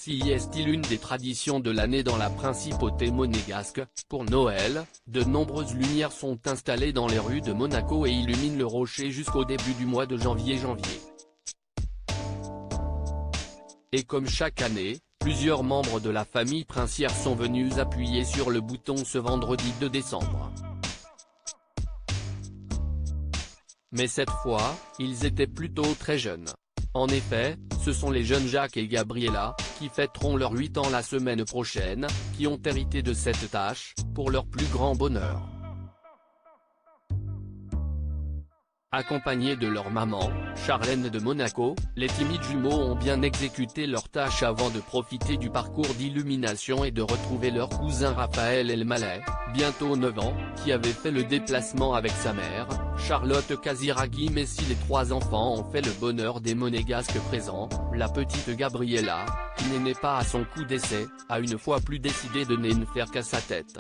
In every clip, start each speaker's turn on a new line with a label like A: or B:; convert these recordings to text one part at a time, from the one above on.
A: Si est-il une des traditions de l'année dans la principauté monégasque, pour Noël, de nombreuses lumières sont installées dans les rues de Monaco et illuminent le rocher jusqu'au début du mois de janvier. Et comme chaque année, plusieurs membres de la famille princière sont venus appuyer sur le bouton ce vendredi 2 décembre. Mais cette fois, ils étaient plutôt très jeunes. En effet, ce sont les jeunes Jacques et Gabriella, qui fêteront leurs 8 ans la semaine prochaine, qui ont hérité de cette tâche, pour leur plus grand bonheur. Accompagnés de leur maman, Charlène de Monaco, les timides jumeaux ont bien exécuté leur tâche avant de profiter du parcours d'illumination et de retrouver leur cousin Raphaël Elmaleh, bientôt 9 ans, qui avait fait le déplacement avec sa mère, Charlotte Casiraghi. Mais si les trois enfants ont fait le bonheur des monégasques présents, la petite Gabriella, qui n'est née pas à son coup d'essai, a une fois plus décidé de ne faire qu'à sa tête.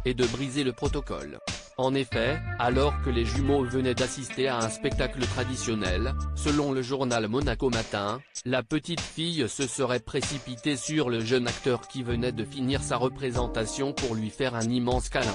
A: Et de briser le protocole. En effet, alors que les jumeaux venaient d'assister à un spectacle traditionnel, selon le journal Monaco Matin, la petite fille se serait précipitée sur le jeune acteur qui venait de finir sa représentation pour lui faire un immense câlin.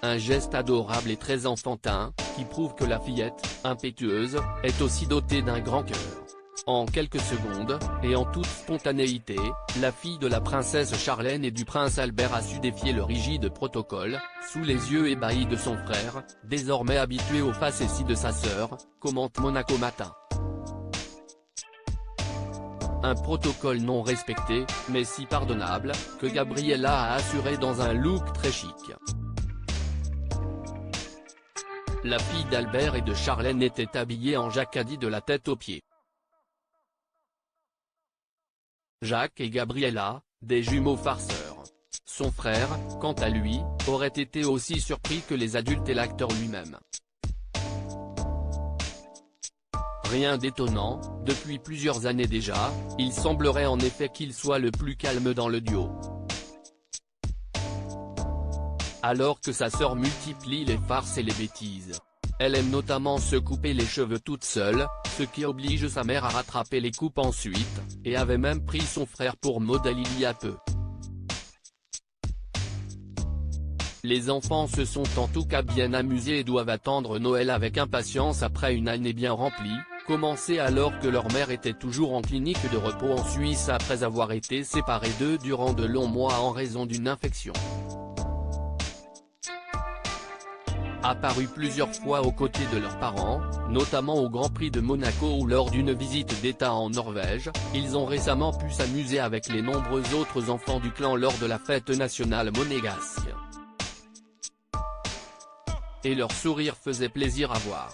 A: Un geste adorable et très enfantin, qui prouve que la fillette, impétueuse, est aussi dotée d'un grand cœur. En quelques secondes, et en toute spontanéité, la fille de la princesse Charlène et du prince Albert a su défier le rigide protocole, sous les yeux ébahis de son frère, désormais habitué aux facéties de sa sœur, commente Monaco Matin. Un protocole non respecté, mais si pardonnable, que Gabriella a assuré dans un look très chic. La fille d'Albert et de Charlène était habillée en jacquardie de la tête aux pieds. Jacques et Gabriella, des jumeaux farceurs. Son frère, quant à lui, aurait été aussi surpris que les adultes et l'acteur lui-même. Rien d'étonnant, depuis plusieurs années déjà, il semblerait en effet qu'il soit le plus calme dans le duo. Alors que sa sœur multiplie les farces et les bêtises. Elle aime notamment se couper les cheveux toute seule, ce qui oblige sa mère à rattraper les coupes ensuite, et avait même pris son frère pour modèle il y a peu. Les enfants se sont en tout cas bien amusés et doivent attendre Noël avec impatience après une année bien remplie, commencée alors que leur mère était toujours en clinique de repos en Suisse après avoir été séparée d'eux durant de longs mois en raison d'une infection. Apparus plusieurs fois aux côtés de leurs parents, notamment au Grand Prix de Monaco ou lors d'une visite d'État en Norvège, ils ont récemment pu s'amuser avec les nombreux autres enfants du clan lors de la fête nationale monégasque. Et leur sourire faisait plaisir à voir.